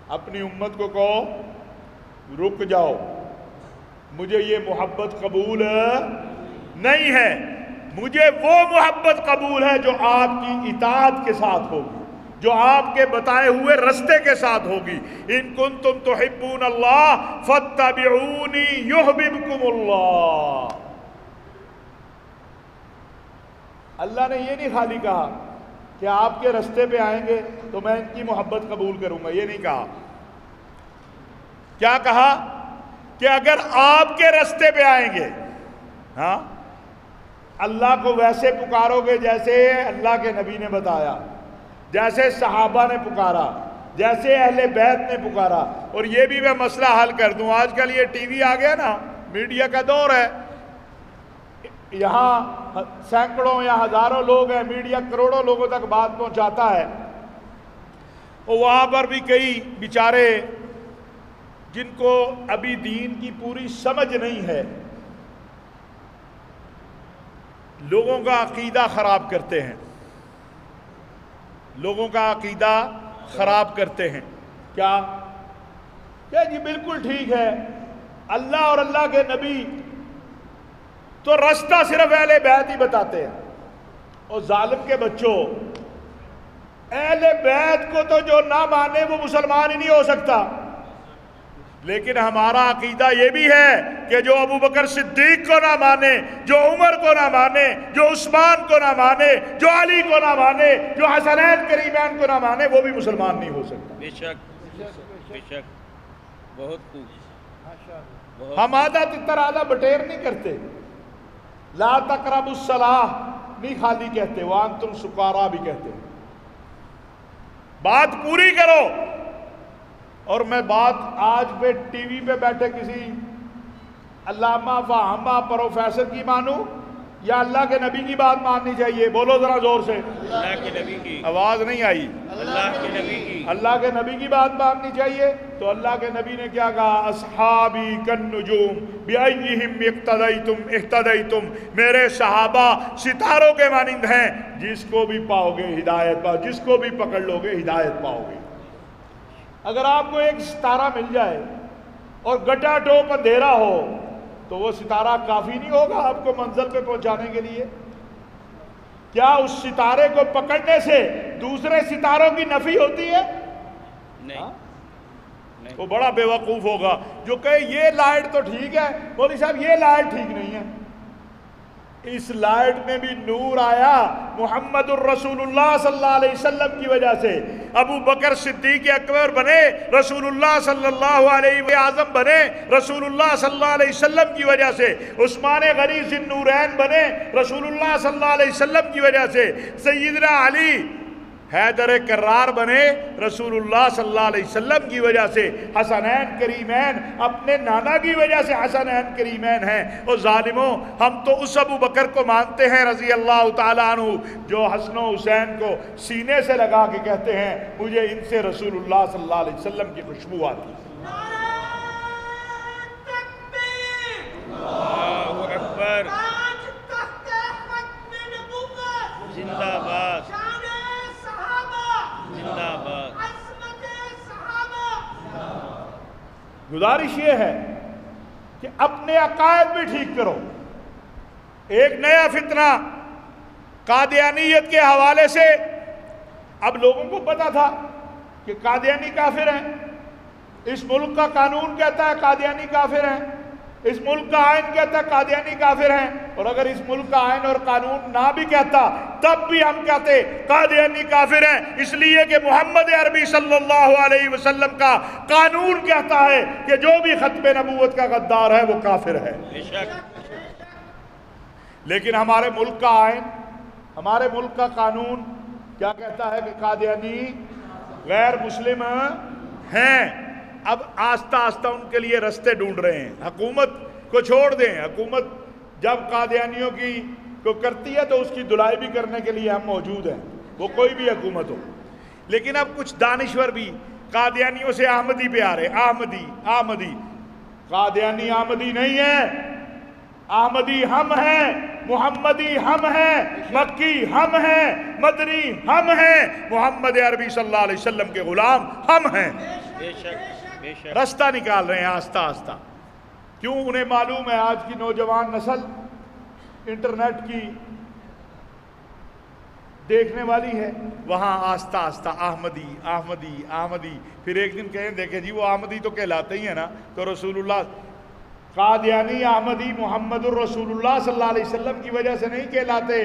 اپنی امت کو کہو رک جاؤ، مجھے یہ محبت قبول نہیں ہے، مجھے وہ محبت قبول ہے جو آپ کی اطاعت کے ساتھ ہوگی، جو آپ کے بتائے ہوئے رستے کے ساتھ ہوگی۔ ان کنتم تحبون اللہ فاتبعونی یحببکم اللہ۔ اللہ نے یہ نہیں خالی کہا کہ آپ کے رستے پہ آئیں گے تو میں ان کی محبت قبول کروں گا، یہ نہیں کہا۔ کیا کہا کہ اگر آپ کے رستے پہ آئیں گے، ہاں، اللہ کو ویسے پکارو گے جیسے اللہ کے نبی نے بتایا، جیسے صحابہ نے پکارا، جیسے اہل بیت نے پکارا۔ اور یہ بھی میں مسئلہ حل کر دوں، آج کل یہ ٹی وی آ گیا نا، میڈیا کا دور ہے، یہاں سینکڑوں یا ہزاروں لوگ ہیں، میڈیا کروڑوں لوگوں تک بات پہنچاتا ہے، اور وہاں پر بھی کئی بیچارے جن کو ابھی دین کی پوری سمجھ نہیں ہے، لوگوں کا عقیدہ خراب کرتے ہیں، لوگوں کا عقیدہ خراب کرتے ہیں۔ کیا جی بالکل ٹھیک ہے، اللہ اور اللہ کے نبی تو رستہ صرف اہل بیت ہی بتاتے ہیں، اور ظالم کے بچوں، اہل بیت کو تو جو نہ مانے وہ مسلمان ہی نہیں ہو سکتا۔ لیکن ہمارا عقیدہ یہ بھی ہے کہ جو ابو بکر صدیق کو نہ مانے، جو عمر کو نہ مانے، جو عثمان کو نہ مانے، جو علی کو نہ مانے، جو حسنین کریمین کو نہ مانے، وہ بھی مسلمان نہیں ہو سکتا۔ بے شک بے شک، بہت خوب۔ ہم آدھا تتر آدھا بٹیر نہیں کرتے، لا تقربوا الصلاۃ نہیں خالی کہتے، وانتم سکارا بھی کہتے، بات پوری کرو۔ اور میں بات آج پہ ٹی وی پہ بیٹھے کسی علامہ فہامہ پروفیسر کی مانوں یا اللہ کے نبی کی بات ماننی چاہیے؟ بولو ذرا زور سے، اللہ کے نبی کی، آواز نہیں آئی، اللہ کے نبی کی، اللہ کے نبی کی بات ماننی چاہیے۔ تو اللہ کے نبی نے کیا کہا؟ اصحابی کالنجوم بأیہم اقتدیتم اہتدیتم، میرے صحابہ ستاروں کے مانند ہیں، جس کو بھی پاؤ گے ہدایت پاؤ، جس کو بھی پکڑ لو گے ہدایت پاؤ گے۔ اگر آپ کو ایک ستارہ مل جائے اور گٹا ٹوپ اندھیرا ہو تو وہ ستارہ کافی نہیں ہوگا آپ کو منزل پہ پہنچانے کے لیے؟ کیا اس ستارے کو پکڑنے سے دوسرے ستاروں کی نفی ہوتی ہے؟ نہیں، وہ بڑا بے وقوف ہوگا جو کہے یہ لائٹ تو ٹھیک ہے، مولوی صاحب یہ لائٹ ٹھیک نہیں ہے۔ اس لائٹ میں بھی نور آیا محمد الرسول اللہ صلی اللہ علیہ وسلم کی وجہ سے، ابو بکر صدیق اکبر بنے رسول اللہ صلی اللہ علیہ وسلم بنے رسول اللہ صلی اللہ علیہ وسلم کی وجہ سے، عثمان غنی ذی النورین بنے رسول اللہ صلی اللہ علیہ وسلم کی وجہ سے، سیدنا علی حیدر کرار بنے رسول اللہ صلی اللہ علیہ وسلم کی وجہ سے، حسنین کریمین اپنے نانا کی وجہ سے حسنین کریمین ہیں۔ اور ظالموں، ہم تو اس ابو بکر کو مانتے ہیں رضی اللہ تعالیٰ عنہ جو حسن و حسین کو سینے سے لگا کے کہتے ہیں مجھے ان سے رسول اللہ صلی اللہ علیہ وسلم کی خوشبو آتی ہے۔ اللہ اکبر، زندہ باد، زندہ باد۔ گزارش یہ ہے کہ اپنے عقائد بھی ٹھیک کرو۔ ایک نیا فتنہ قادیانیت کے حوالے سے، اب لوگوں کو پتا تھا کہ قادیانی کافر ہیں، اس ملک کا قانون کہتا ہے قادیانی کافر ہیں، اس ملک کا آئین کہتا ہے قادیانی کافر ہیں، اور اگر اس ملک کا آئین اور قانون نہ بھی کہتا تب بھی ہم کہتے قادیانی کافر ہیں، اس لیے کہ محمد عربی صلی اللہ علیہ وسلم کا قانون کہتا ہے کہ جو بھی ختم نبوت کا غدار ہے وہ کافر ہے۔ بے شک۔ لیکن ہمارے ملک کا آئین، ہمارے ملک کا قانون کیا کہتا ہے کہ قادیانی غیر مسلم ہیں۔ اب آہستہ آہستہ ان کے لیے رستے ڈھونڈ رہے ہیں۔ حکومت کو چھوڑ دیں، حکومت جب قادیانیوں کی کو کرتی ہے تو اس کی دلائی بھی کرنے کے لیے ہم موجود ہیں، وہ کوئی بھی حکومت ہو۔ لیکن اب کچھ دانشور بھی قادیانیوں سے احمدی پہ آ رہے، احمدی۔ قادیانی احمدی نہیں ہے، احمدی ہم ہیں، محمدی ہم ہیں، مکی ہم ہیں، مدنی ہم ہیں، محمد عربی صلی اللہ علیہ وسلم کے غلام ہم ہیں۔ بے شک بے شک۔ رستہ نکال رہے ہیں آہستہ آہستہ۔ کیوں؟ انہیں معلوم ہے آج کی نوجوان نسل انٹرنیٹ کی دیکھنے والی ہے، وہاں آہستہ آہستہ احمدی احمدی احمدی، پھر ایک دن کہیں دیکھیں جی وہ احمدی تو کہلاتے ہی ہیں نا، تو رسول اللہ قادیانی احمدی محمد الرسول اللہ صلی اللہ علیہ وسلم کی وجہ سے نہیں کہلاتے،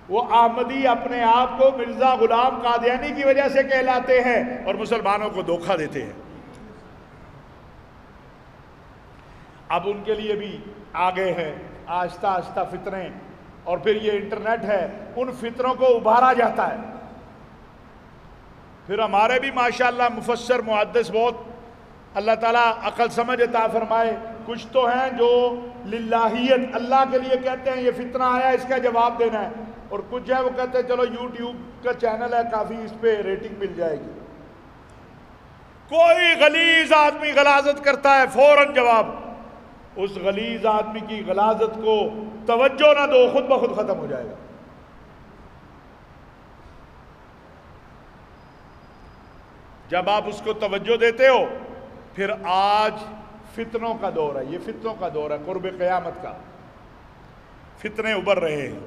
وہ احمدی اپنے آپ کو مرزا غلام قادیانی کی وجہ سے کہلاتے ہیں اور مسلمانوں کو دھوکہ دیتے ہیں۔ اب ان کے لیے بھی آگے ہے آہستہ آہستہ فتنے، اور پھر یہ انٹرنیٹ ہے، ان فتنوں کو ابھارا جاتا ہے۔ پھر ہمارے بھی ماشاءاللہ مفسر محدث بہت اللہ تعالیٰ عقل سمجھ عطا فرمائے، کچھ تو ہیں جو للہیت اللہ کے لیے کہتے ہیں یہ فتنہ آیا اس کا جواب دینا ہے، اور کچھ ہے وہ کہتے ہیں چلو یوٹیوب کا چینل ہے کافی اس پہ ریٹنگ مل جائے گی۔ کوئی غلیظ آدمی غلاظت کرتا ہے فوراً جواب، اس غلیظ آدمی کی غلاظت کو توجہ نہ دو، خود بخود ختم ہو جائے گا۔ جب آپ اس کو توجہ دیتے ہو، پھر آج فتنوں کا دور ہے، یہ فتنوں کا دور ہے، قرب قیامت کا فتنے ابھر رہے ہیں۔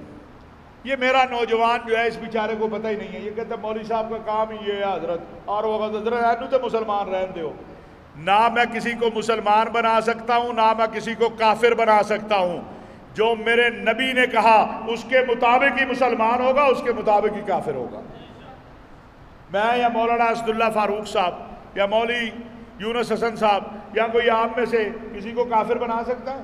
یہ میرا نوجوان جو ہے اس بیچارے کو پتہ ہی نہیں ہے، یہ کہتا ہے مولوی صاحب کا کام ہی یہ ہے حضرت، اور وہ حضرت اینو تے مسلمان رہن دیو۔ نہ میں کسی کو مسلمان بنا سکتا ہوں، نہ میں کسی کو کافر بنا سکتا ہوں۔ جو میرے نبی نے کہا اس کے مطابق ہی مسلمان ہوگا، اس کے مطابق ہی کافر ہوگا۔ میں یا مولانا اسداللہ فاروق صاحب یا مولوی یونس حسن صاحب یا کوئی آپ میں سے کسی کو کافر بنا سکتا ہے؟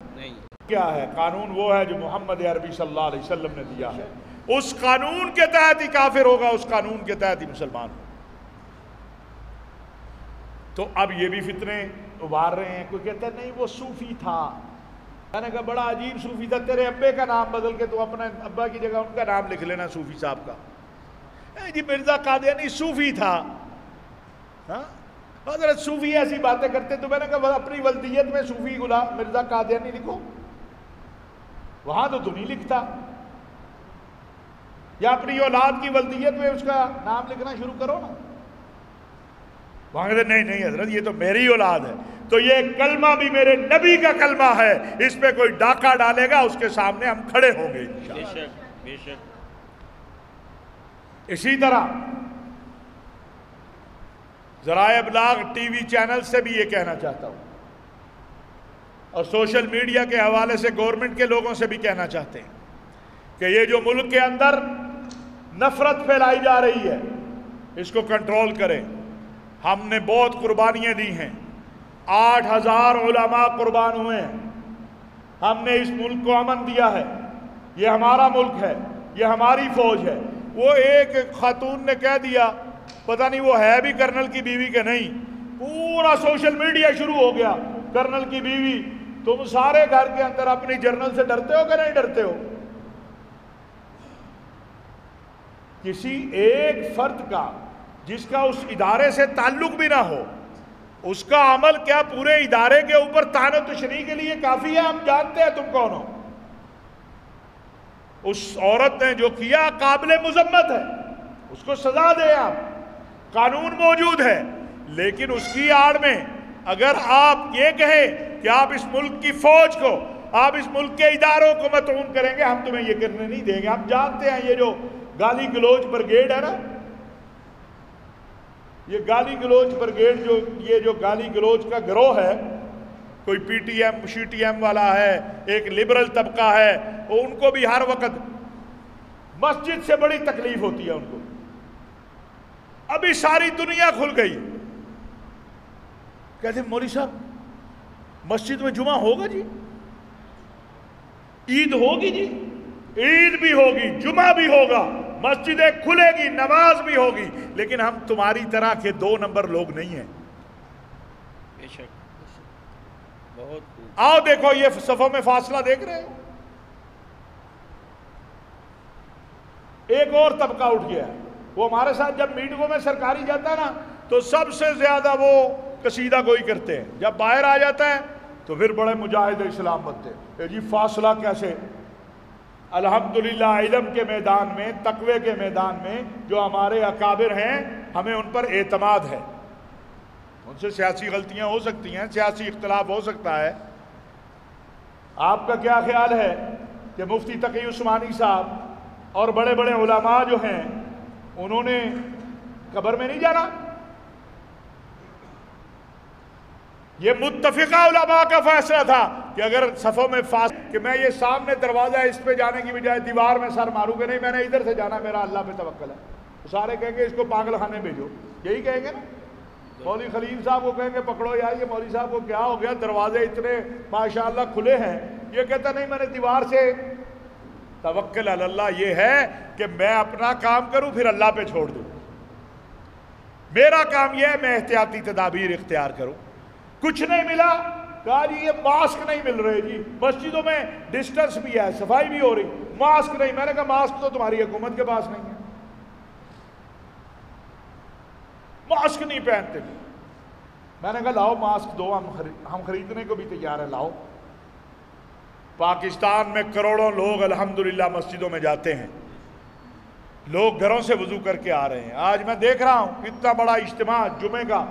نہیں۔ کیا ہے قانون؟ وہ ہے جو محمد عربی صلی اللہ علیہ وسلم نے دیا ہے، اس قانون کے تحت ہی کافر ہوگا، اس قانون کے تحت ہی مسلمان ہوگا۔ تو اب یہ بھی فتنے ابھار رہے ہیں۔ کوئی کہتا ہے نہیں وہ صوفی تھا، میں نے کہا بڑا عجیب صوفی تھا، تیرے ابے کا نام بدل کے تو اپنے ابا کی جگہ ان کا نام لکھ لینا صوفی صاحب کا۔ جی مرزا قادیانی صوفی تھا، ہاں حضرت صوفی ایسی باتیں کرتے، تو میں نے کہا اپنی ولدیت میں صوفی غلام مرزا قادیانی لکھو، وہاں تو نہیں لکھتا، یا اپنی اولاد کی ولدیت میں اس کا نام لکھنا شروع کرو نا۔ وہاں کہتے نہیں نہیں حضرت یہ تو میری اولاد ہے، تو یہ کلمہ بھی میرے نبی کا کلمہ ہے، اس پہ کوئی ڈاکہ ڈالے گا اس کے سامنے ہم کھڑے ہوں گے بے شک بے شک۔ اسی طرح ذرائع ابلاغ ٹی وی چینل سے بھی یہ کہنا چاہتا ہوں، اور سوشل میڈیا کے حوالے سے گورنمنٹ کے لوگوں سے بھی کہنا چاہتے ہیں کہ یہ جو ملک کے اندر نفرت پھیلائی جا رہی ہے اس کو کنٹرول کریں۔ ہم نے بہت قربانیاں دی ہیں، 8000 علماء قربان ہوئے ہیں، ہم نے اس ملک کو امن دیا ہے، یہ ہمارا ملک ہے، یہ ہماری فوج ہے۔ وہ ایک خاتون نے کہہ دیا، پتہ نہیں وہ ہے بھی کرنل کی بیوی کہ نہیں، پورا سوشل میڈیا شروع ہو گیا، کرنل کی بیوی، تم سارے گھر کے اندر اپنی جنرل سے ڈرتے ہو کہ نہیں ڈرتے ہو؟ کسی ایک فرد کا جس کا اس ادارے سے تعلق بھی نہ ہو، اس کا عمل کیا پورے ادارے کے اوپر طعن و تشنیع کے لیے کافی ہے؟ ہم جانتے ہیں تم کون ہو۔ اس عورت نے جو کیا قابل مذمت ہے، اس کو سزا دیں آپ، قانون موجود ہے، لیکن اس کی آڑ میں اگر آپ یہ کہیں کہ آپ اس ملک کی فوج کو، آپ اس ملک کے اداروں کو مطعون کریں گے، ہم تمہیں یہ کرنے نہیں دیں گے۔ ہم جانتے ہیں یہ جو گالی گلوچ بریگیڈ ہے نا، یہ گالی گلوچ بریگیڈ یہ جو گالی گلوچ کا گروہ ہے، کوئی P T M C T M والا ہے، ایک لبرل طبقہ ہے، ان کو بھی ہر وقت مسجد سے بڑی تکلیف ہوتی ہے ان کو۔ ابھی ساری دنیا کھل گئی، کہتے ہیں مولوی صاحب مسجد میں جمعہ ہوگا جی، عید ہوگی جی، عید بھی ہوگی، جمعہ بھی ہوگا، مسجدیں کھلے گی، نماز بھی ہوگی، لیکن ہم تمہاری طرح کے 2 نمبر لوگ نہیں ہیں۔ بے شک بہت خوب۔ آؤ دیکھو یہ صفوں میں فاصلہ دیکھ رہے ہو، ایک اور طبقہ اٹھ گیا ہے، وہ ہمارے ساتھ جب میٹنگوں میں سرکاری جاتا ہے نا تو سب سے زیادہ وہ قصیدہ گوئی کرتے ہیں، جب باہر آ جاتا ہے تو پھر بڑے مجاہد اسلام بنتے. جی فاصلہ کیسے؟ الحمدللہ علم کے میدان میں، تقوی کے میدان میں جو ہمارے اکابر ہیں ہمیں ان پر اعتماد ہے. ان سے سیاسی غلطیاں ہو سکتی ہیں، سیاسی اختلاف ہو سکتا ہے. آپ کا کیا خیال ہے کہ مفتی تقی عثمانی صاحب اور بڑے بڑے علماء جو ہیں انہوں نے قبر میں نہیں جانا؟ یہ متفقہ علماء کا فیصلہ تھا کہ اگر صفوں میں کہ میں یہ سامنے دروازہ ہے اس پہ جانے کی بجائے دیوار میں سر ماروں کہ نہیں میں نے ادھر سے جانا، میرا اللہ پہ توکل ہے. تو سارے کہیں گے اس کو پاگل خانے بھیجو، یہی کہیں گے نا. مولوی خلیل صاحب کو کہیں گے پکڑو یار یہ مولوی صاحب کو کیا ہو گیا، دروازے اتنے ماشاءاللہ کھلے ہیں. یہ کہتا نہیں میں نے دیوار سے. توکل علی اللہ یہ ہے کہ میں اپنا کام کروں پھر اللہ پہ چھوڑ دوں. میرا کام یہ ہے میں احتیاطی تدابیر اختیار کروں. کچھ نہیں ملا، کہا جی یہ ماسک نہیں مل رہے جی، مسجدوں میں ڈسٹنس بھی ہے، صفائی بھی ہو رہی، ماسک نہیں. میں نے کہا ماسک تو تمہاری حکومت کے پاس نہیں ہے، ماسک نہیں پہنتے. میں نے کہا لاؤ ماسک دو، ہم خریدنے کو بھی تیار ہیں، لاؤ. پاکستان میں کروڑوں لوگ الحمدللہ مسجدوں میں جاتے ہیں، لوگ گھروں سے وضو کر کے آ رہے ہیں. آج میں دیکھ رہا ہوں اتنا بڑا اجتماع جمعے کا،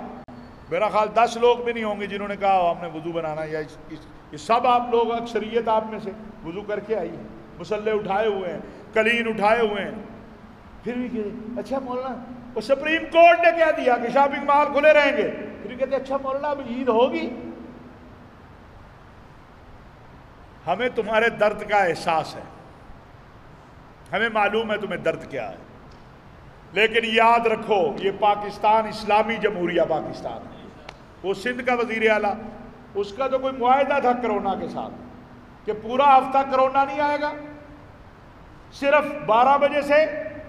میرا خیال 10 لوگ بھی نہیں ہوں گے جنہوں نے کہا ہم نے وضو بنانا. یا سب آپ لوگ اکثریت آپ میں سے وضو کر کے آئی ہے، مسلح اٹھائے ہوئے ہیں، قلین اٹھائے ہوئے ہیں. پھر بھی کہتے اچھا مولانا وہ سپریم کورٹ نے کہہ دیا کہ شاپنگ مال کھلے رہیں گے. پھر بھی کہتے اچھا مولانا اب عید ہوگی. ہمیں تمہارے درد کا احساس ہے، ہمیں معلوم ہے تمہیں درد کیا ہے، لیکن یاد رکھو یہ پاکستان اسلامی جمہوریہ پاکستان ہے. وہ سندھ کا وزیر اعلیٰ، اس کا تو کوئی معاہدہ تھا کرونا کے ساتھ کہ پورا ہفتہ کرونا نہیں آئے گا، صرف 12 بجے سے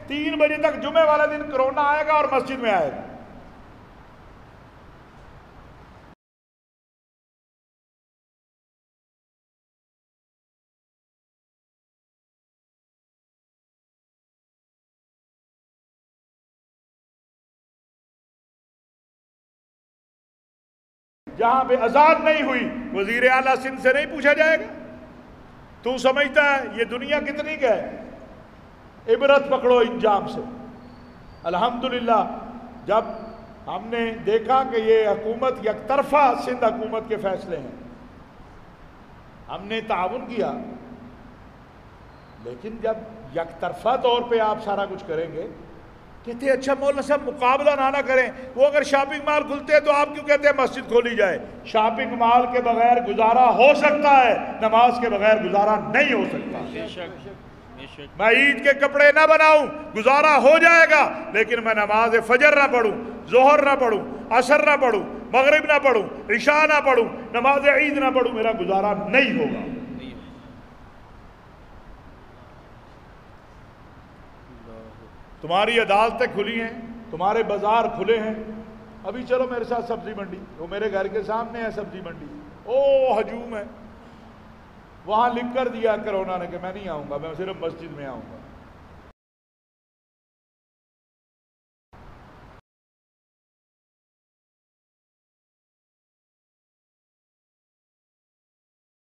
3 بجے تک جمعے والا دن کرونا آئے گا اور مسجد میں آئے گا. جہاں پہ اذان نہیں ہوئی وزیر اعلیٰ سندھ سے نہیں پوچھا جائے گا؟ تو سمجھتا ہے یہ دنیا کتنی کا ہے؟ عبرت پکڑو انجام سے. الحمدللہ جب ہم نے دیکھا کہ یہ حکومت یک طرفہ سندھ حکومت کے فیصلے ہیں، ہم نے تعاون کیا. لیکن جب یک طرفہ طور پہ آپ سارا کچھ کریں گے، کہتے ہیں اچھا مولانا صاحب مقابلہ نہ کریں. وہ اگر شاپنگ مال کھلتے ہیں تو آپ کیوں کہتے ہیں مسجد کھولی جائے؟ شاپنگ مال کے بغیر گزارا ہو سکتا ہے، نماز کے بغیر گزارا نہیں ہو سکتا. میں عید کے کپڑے نہ بناؤں گزارا ہو جائے گا، لیکن میں نماز فجر نہ پڑھوں، ظہر نہ پڑھوں، عصر نہ پڑھوں، مغرب نہ پڑھوں، عشاء نہ پڑھوں، نماز عید نہ پڑھوں، میرا گزارا نہیں ہوگا. تمہاری عدالتیں کھلی ہیں، تمہارے بازار کھلے ہیں. ابھی چلو میرے ساتھ سبزی منڈی، وہ میرے گھر کے سامنے ہے سبزی منڈی، او ہجوم ہے. وہاں لکھ کر دیا کرونا نے کہ میں نہیں آؤں گا، میں صرف مسجد میں آؤں گا.